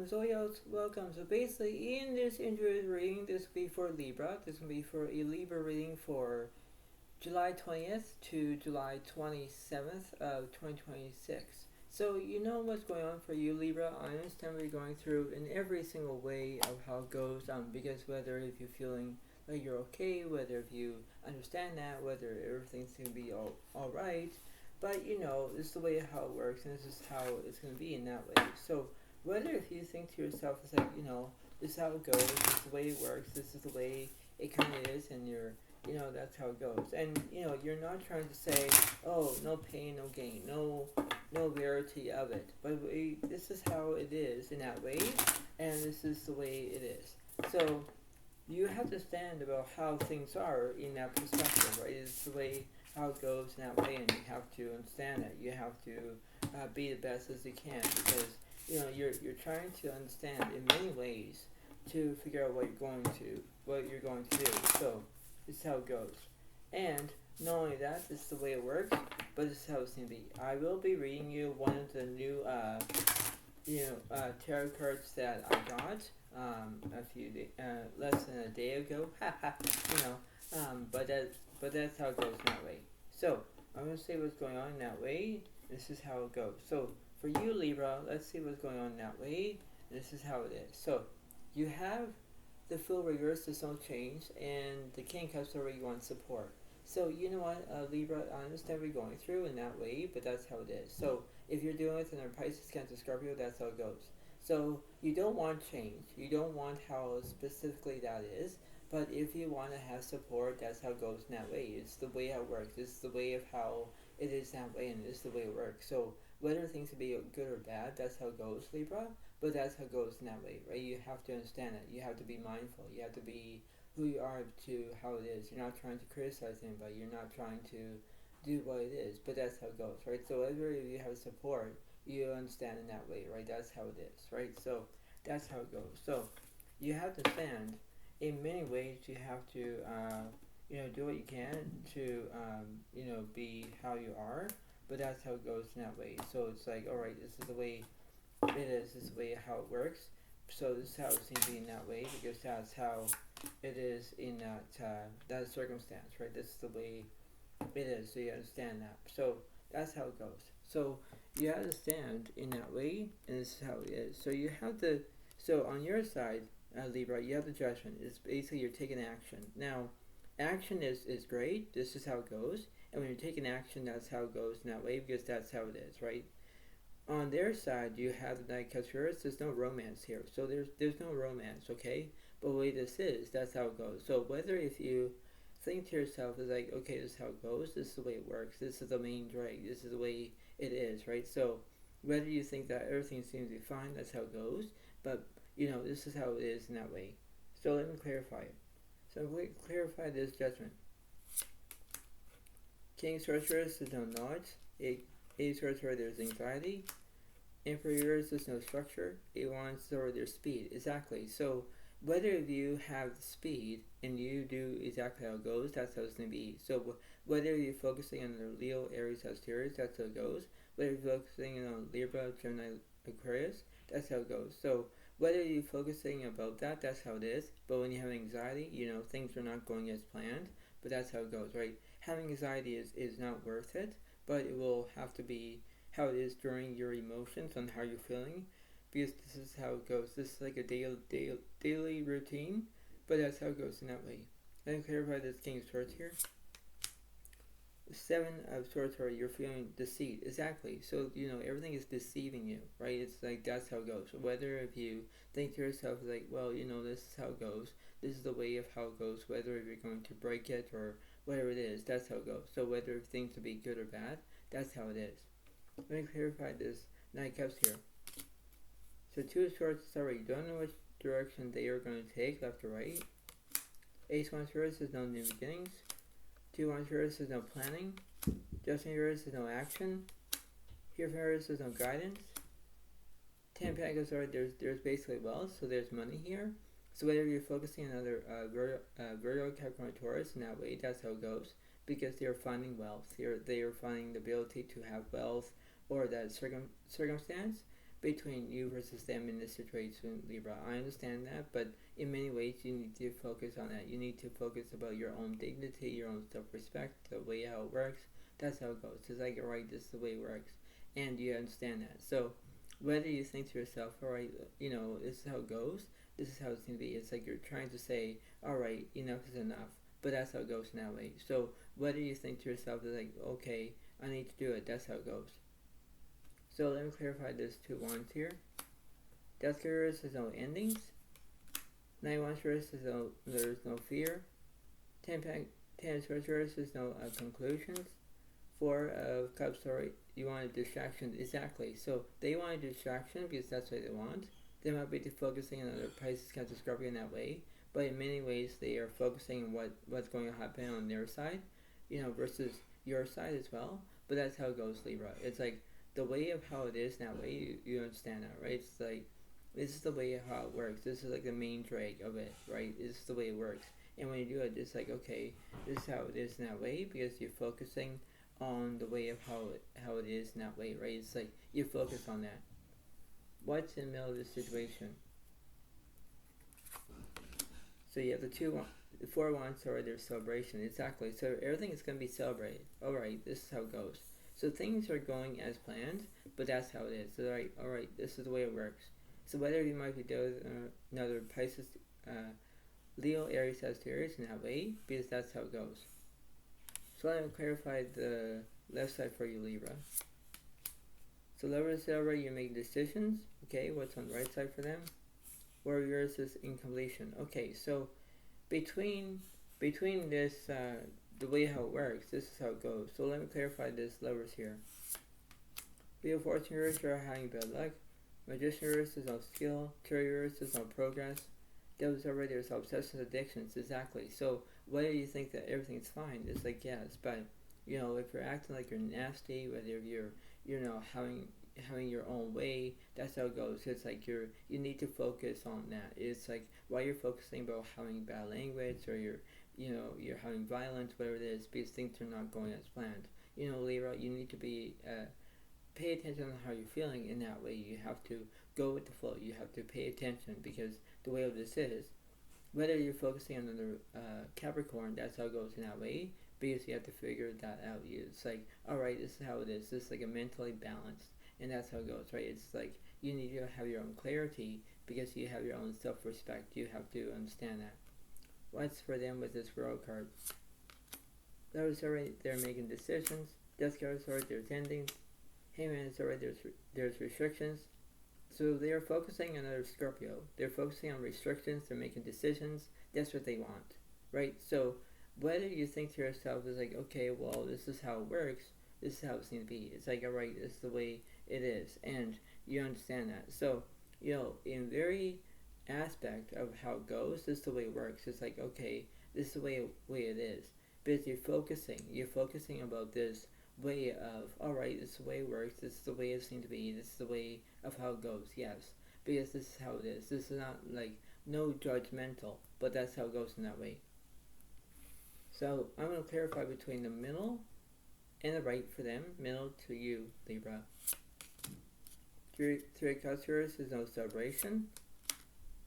So yeah, welcome. So basically, in this intro reading, this will be for Libra. This will be for a Libra reading for July 20th to July 27th of 2026. So you know what's going on for you, Libra. I understand what you're going through in every single way of how it goes. Because whether if you're feeling like you're okay, whether if you understand that, whether everything's gonna be all right, but this is the way how it works, and this is how it's gonna be in that way. So whether if you think to yourself, it's like this is how it goes, this is the way it works, this is the way it kind of is, and that's how it goes. And you're not trying to say, oh, no pain, no gain, no rarity of it. But this is how it is in that way, and this is the way it is. So you have to stand about how things are in that perspective, right? It's the way how it goes in that way, and you have to understand it. You have to be the best as you can, because you're trying to understand in many ways to figure out what you're going to do. So this is how it goes. And not only that, this is the way it works, but this is how it's going to be. I will be reading you one of the new, tarot cards that I got less than a day ago. But that's how it goes in that way. So I'm going to say what's going on in that way. This is how it goes. So for you, Libra, let's see what's going on in that way. This is how it is. So you have the full reverse, there's no change, and the King Cups already wants support. So you know what, Libra, I understand what you're going through in that way, but that's how it is. So if you're doing it in a Pisces, Cancer, Scorpio, that's how it goes. So you don't want change. You don't want how specifically that is. But if you want to have support, that's how it goes in that way. It's the way how it works. It's the way of how it is that way, and it's the way it works. So whether things will be good or bad, that's how it goes, Libra. But that's how it goes in that way, right? You have to understand it. You have to be mindful. You have to be who you are to how it is. You're not trying to criticize anybody. You're not trying to do what it is. But that's how it goes, right? So whether you have support, you understand in that way, right? That's how it is, right? So that's how it goes. So you have to stand. In many ways, you have to, do what you can to, be how you are. But that's how it goes in that way. So it's like, all right, this is the way it is. This is the way how it works. So this is how it seems to be in that way, because that's how it is in that circumstance, right? This is the way it is. So you understand that. So that's how it goes. So you understand in that way, and this is how it is. So you have the on your side, Libra, you have the judgment. It's basically you're taking action. Now, action is great. This is how it goes. And when you're taking action, that's how it goes in that way, because that's how it is, right? On their side, you have the Knight Cups reversed. There's no romance here, so there's no romance, okay? But the way this is, that's how it goes. So whether if you think to yourself is like, okay, this is how it goes. This is the way it works. This is the main drag. This is the way it is, right? So whether you think that everything seems to be fine, that's how it goes. But this is how it is in that way. So let me clarify it. So we clarify this judgment. King Sorceress, there's no knowledge. Ace Sorcerer, there's anxiety. Emperors, there's no structure. A1s, or there's speed. Exactly. So whether you have the speed and you do exactly how it goes, that's how it's going to be. So whether you're focusing on the Leo, Aries, Sagittarius, that's how it goes. Whether you're focusing on Libra, Gemini, Aquarius, that's how it goes. So whether you're focusing about that, that's how it is. But when you have anxiety, things are not going as planned. But that's how it goes, right? Having anxiety is not worth it, but it will have to be how it is during your emotions and how you're feeling, because this is how it goes. This is like a daily routine, but that's how it goes in that way. Let me clarify this King of Swords here. Seven of Swords, where you're feeling deceit. Exactly. So everything is deceiving you, right? It's like that's how it goes. So whether if you think to yourself like, well, this is how it goes. This is the way of how it goes. Whether if you're going to break it or whatever it is, that's how it goes. So whether things will be good or bad, that's how it is. Let me clarify this Knight Cups here. So Two of Swords, sorry, you don't know which direction they are going to take, left or right. Ace of Swords is no new beginnings. Two of Swords is no planning. Just of Swords is no action. Here of Swords is no guidance. 10 Pentacles, sorry, there's basically wealth, so there's money here. So whether you're focusing on another Virgo, Capricorn, Taurus, in that way, that's how it goes. Because they are finding wealth. They are finding the ability to have wealth or that circumstance. between you versus them in this situation, Libra. I understand that, but in many ways you need to focus on that. You need to focus about your own dignity, your own self-respect, the way how it works. That's how it goes. It's like, alright, this is the way it works, and you understand that. So whether you think to yourself, alright, this is how it goes, this is how it's going to be. It's like you're trying to say, alright, enough is enough, but that's how it goes in that way. So whether you think to yourself, is like, okay, I need to do it, that's how it goes. So let me clarify this 2 wands here. Death reverse is no endings. 9 wands reverse is there's no fear. 10 reverse is no conclusions. 4 of cups, sorry, you want a distraction, exactly. So they want a distraction because that's what they want. They might be focusing on other Pisces, Cancer, Scorpio in that way, but in many ways they are focusing on what's going to happen on their side, versus your side as well. But that's how it goes, Libra. It's like the way of how it is in that way, you understand that, right? It's like, this is the way of how it works. This is like the main drag of it, right? This is the way it works. And when you do it, it's like, okay, this is how it is in that way, because you're focusing on the way of how it is in that way, right? It's like you focus on that. What's in the middle of this situation? So you have the 4 wands, or their celebration, exactly. So everything is going to be celebrated. Alright, this is how it goes. So things are going as planned, but that's how it is. So alright, this is the way it works. So whether you might be doing another Pisces, Leo, Aries, Sagittarius in that way, because that's how it goes. So let me clarify the left side for you, Libra. So Libra, you make decisions. Okay, what's on the right side for them? Warriors is incompletion. Okay, so between this, the way how it works, this is how it goes. So let me clarify this levers here. Wheel of Fortune are having bad luck. Magician is no skill. Tarot is no progress. Devil's already there's obsessions, addictions, exactly. So whether you think that everything's fine, it's like, yes, but if you're acting like you're nasty, whether you're having your own way, that's how it goes. It's like you need to focus on that. It's like while you're focusing about having bad language, or you're having violence, whatever it is, because things are not going as planned. Libra, you need to be pay attention on how you're feeling. In that way, you have to go with the flow. You have to pay attention, because the way of this is, whether you're focusing on the Capricorn, that's how it goes in that way, because you have to figure that out. It's like, alright, this is how it is. This is like a mentally balanced, and that's how it goes, right? It's like you need to have your own clarity, because you have your own self-respect. You have to understand that. What's for them with this World card? Those already, they're making decisions. Death card is already, there's endings. Hangman is already, there's restrictions. So they are focusing on other Scorpio. They're focusing on restrictions. They're making decisions. That's what they want, right? So whether you think to yourself is like, okay, well, this is how it works. This is how it's going to be. It's like, alright, this is the way it is, and you understand that. So in very aspect of how it goes, this is the way it works. It's like, okay, this is the way it is. Because you're focusing about this way of, alright, this is the way it works, this is the way it seems to be, this is the way of how it goes, yes, because this is how it is. This is not like no judgmental, but that's how it goes in that way. So I'm going to clarify between the middle and the right for them. Middle to you, Libra. Three customers is no celebration.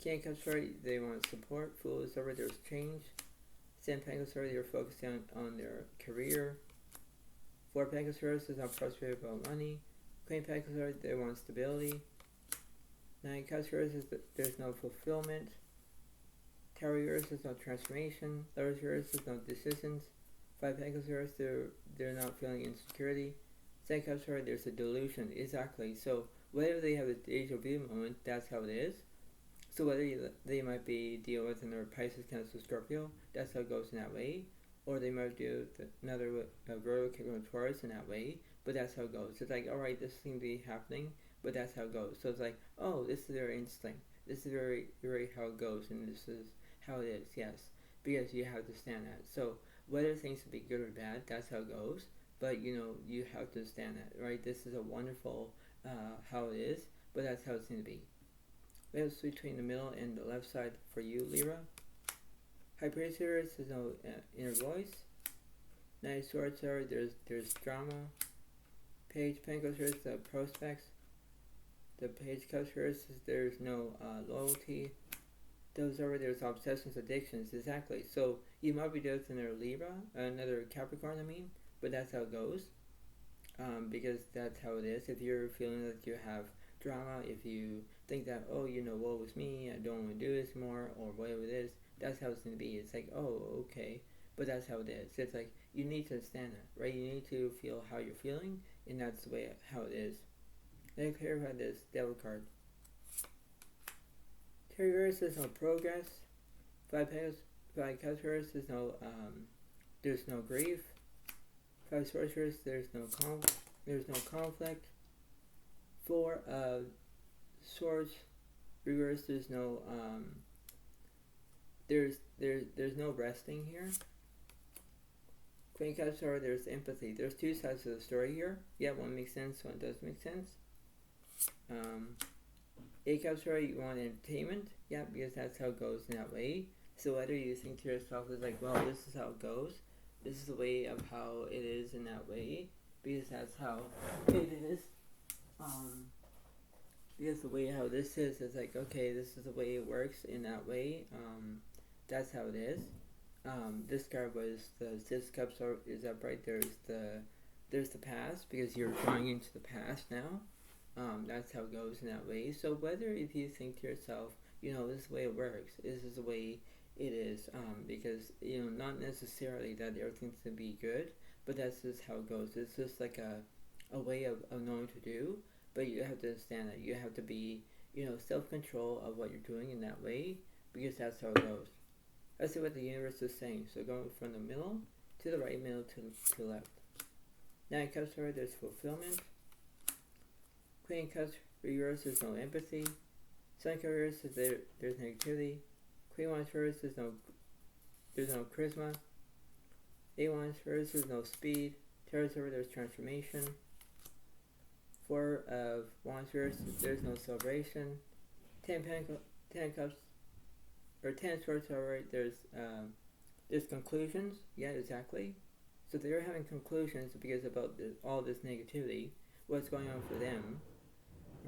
King Cups, they want support. Fool is over, there's change. 10 Pentacles, they're focusing on their career. 4 Pentacles is not frustrated about money. Queen Pentacles, they want stability. 9 Cups is there's no fulfillment. Tower is no transformation. Lovers is no decisions. 5 Pentacles, they're not feeling insecurity. 10 Cups, there's a delusion. Exactly. So whether they have a deja vu moment, that's how it is. So whether they might be dealing with another Pisces, Cancer, Scorpio, that's how it goes in that way. Or they might do another Virgo, Capricorn, Taurus in that way, but that's how it goes. It's like, alright, this seems to be happening, but that's how it goes. So it's like, oh, this is very instinct. This is very, very how it goes, and this is how it is, yes. Because you have to stand that. So whether things will be good or bad, that's how it goes. But you have to stand that, right? This is a wonderful how it is, but that's how it's going to be. That's between the middle and the left side for you, Libra. High Priest here is no inner voice. Knight of Swords there's drama. Page Pentacles here is the prospects. the Page of Cups reverse is there's no loyalty. There's obsessions, addictions, exactly. So you might be with another Libra, another Capricorn, I mean, but that's how it goes. Because that's how it is. If you're feeling that you have drama, if you think that, oh, woe is me, I don't want to do this more, or whatever it is, that's how it's going to be. It's like, oh, okay, but that's how it is. It's like, you need to understand that, right? You need to feel how you're feeling, and that's the way how it is. Then clarify this Devil card. Tarot reverse is no progress. Five Cups reverse is no, there's no grief. Five Swords reverse, there's no conflict. Four Swords reverse, there's no there's no resting here. Queen Cups are there's empathy. There's two sides of the story here. Yeah, one makes sense, one doesn't make sense. Eight Cups are you want entertainment. Yeah, because that's how it goes in that way. So whether you think to yourself is like, well, this is how it goes. This is the way of how it is in that way. Because that's how it is. Because the way how this is like, okay, this is the way it works in that way. That's how it is. This card was the 6 Cups is upright. There's the past, because you're going into the past now. That's how it goes in that way. So whether if you think to yourself, this is the way it works, this is the way it is, because, not necessarily that everything's going to be good, but that's just how it goes. It's just like a way of knowing to do, but you have to understand that you have to be, self-control of what you're doing in that way, because that's how it goes. Let's see what the universe is saying. So going from the middle to the right, middle to the left. 9 Cups forward, there's fulfillment. Queen Cups reverse, there's no empathy. Sun Cup reverse, there's negativity. Queen Wands reverse, there's no charisma. 8 Wands reverse, there's no speed. Tarot over, there's transformation. 4 of Wands reverse, there's no celebration. 10 Cups or 10 Swords, alright, there's conclusions. Yeah, exactly. So they're having conclusions because about all this negativity, what's going on for them,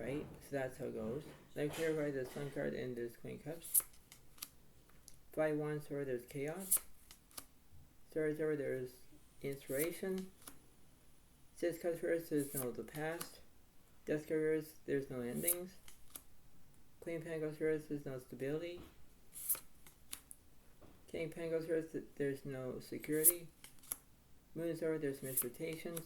right? So that's how it goes. Then clarify the Sun card and there's Queen Cups. 5 Wands, or there's chaos. Swords, over there's inspiration. 6 Cups reverse, there's no the past. Death card reverse, there's no endings. Queen Pentacles reverse, there's no stability. King Pentacles reverse, there's no security. Moon is over, there's misrotations.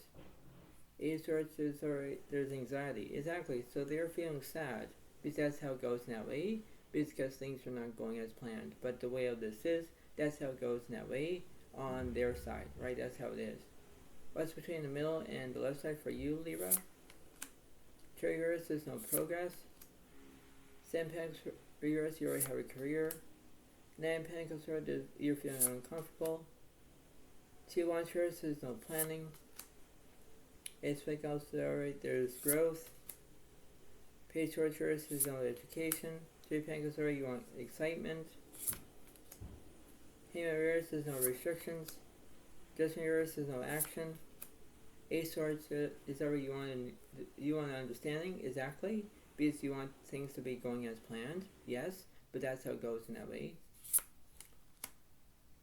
8 Swords, there's anxiety. Exactly, so they're feeling sad, because that's how it goes in that way, because things are not going as planned. But the way of this is, that's how it goes in that way on their side, right? That's how it is. What's between the middle and the left side for you, Libra? Cherry reverse, there's no progress. 7 Pentacles reverse, you already have a career. 9 Pentacles reverse, you're feeling uncomfortable. 2 Wands reverse, there's no planning. 8 Pentacles, alright, there's growth. Page Swords reverse, there's no education. 3 Pentacles, alright, you want excitement. Hangman reverse, there's no restrictions. Judgment reverse, there's no action. 8 Swords is already you want an understanding, exactly, because you want things to be going as planned, yes, but that's how it goes in that way.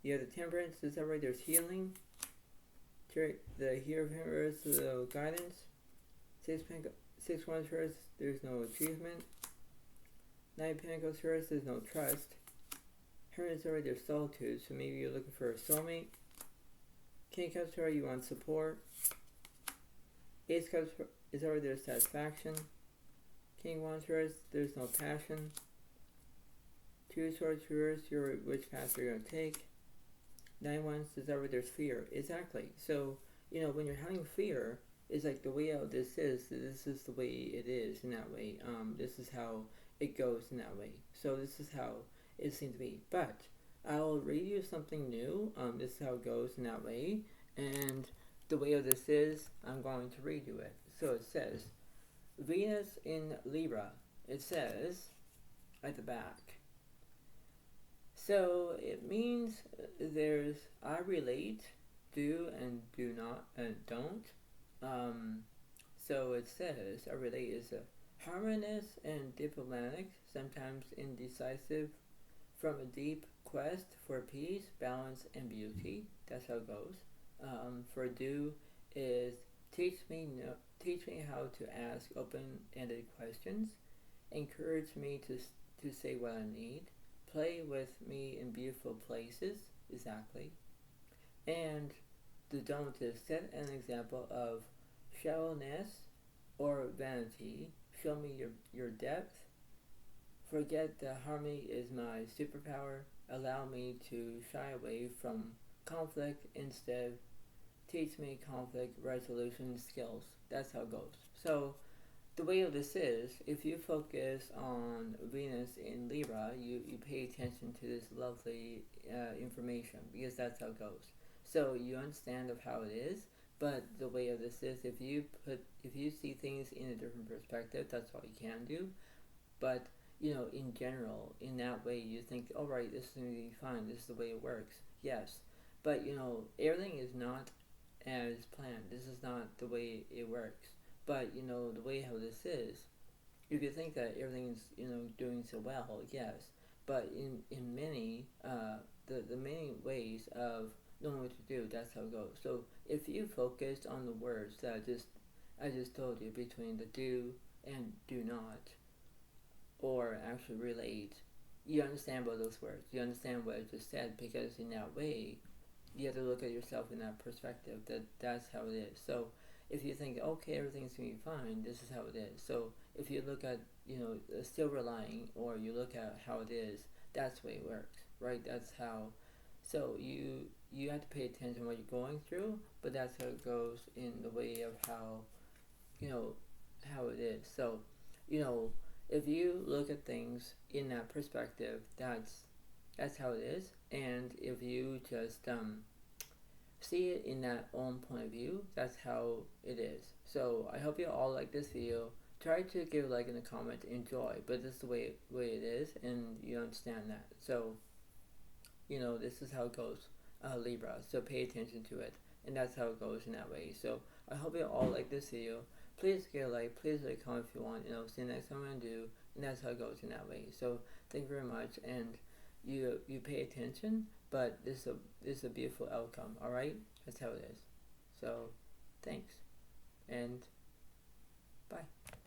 You have the Temperance, is already there's healing. The Hero of Reverse, the guidance. 6 Wands reverse, there's no achievement. 9 Pentacles reverse, there's no trust. Hermit is already there's solitude, so maybe you're looking for a soulmate. King Cups are you want support. 8 Cups is already there's satisfaction. King Wands reverse, there's no passion. 2 Swords reverse, which path you're going to take. 9 Wands is already there's fear. Exactly. So, when you're having fear, it's like the way out this is the way it is in that way. This is how it goes in that way. So this is how it seems to be. But I'll read you something new. This is how it goes in that way. And the way of this is, I'm going to read you it. So it says, Venus in Libra. It says at the back. So it means there's I relate, do and do not and don't. So it says I relate is Harmonious and diplomatic, sometimes indecisive, from a deep quest for peace, balance, and beauty. That's how it goes. For do is teach me teach me how to ask open-ended questions. Encourage me to say what I need. Play with me in beautiful places. Exactly. And the don't is set an example of shallowness or vanity. Show me your depth. Forget that harmony is my superpower. Allow me to shy away from conflict instead. Teach me conflict resolution skills. That's how it goes. So the way of this is, if you focus on Venus in Libra, you pay attention to this lovely information, because that's how it goes. So you understand of how it is, but the way of this is, if you see things in a different perspective, that's all you can do. But in general, in that way, you think, all right, this is going to be fine. This is the way it works. Yes, but everything is not as planned. This is not the way it works. But the way how this is, you could think that everything's doing so well. Yes, but in many the many ways of knowing what to do, that's how it goes. So if you focused on the words that I just told you, between the do and do not, or actually relate, you understand about those words. You understand what I just said, because in that way, you have to look at yourself in that perspective. That's how it is. So if you think, okay, everything's going to be fine, this is how it is. So if you look at a silver lining, or you look at how it is, that's the way it works, right? That's how. So you have to pay attention to what you're going through, but that's how it goes in the way of how how it is. So if you look at things in that perspective, that's how it is. And if you just see it in that own point of view, that's how it is. So I hope you all like this video. Try to give a like in the comment, enjoy, but this is the way it is, and you understand that. So this is how it goes, Libra. So pay attention to it, and that's how it goes in that way. So I hope you all like this video. Please give a like, please leave a comment if you want. See you next time I'm gonna do, and that's how it goes in that way. So thank you very much, and you pay attention, but this is a beautiful outcome. All right, that's how it is. So thanks, and bye.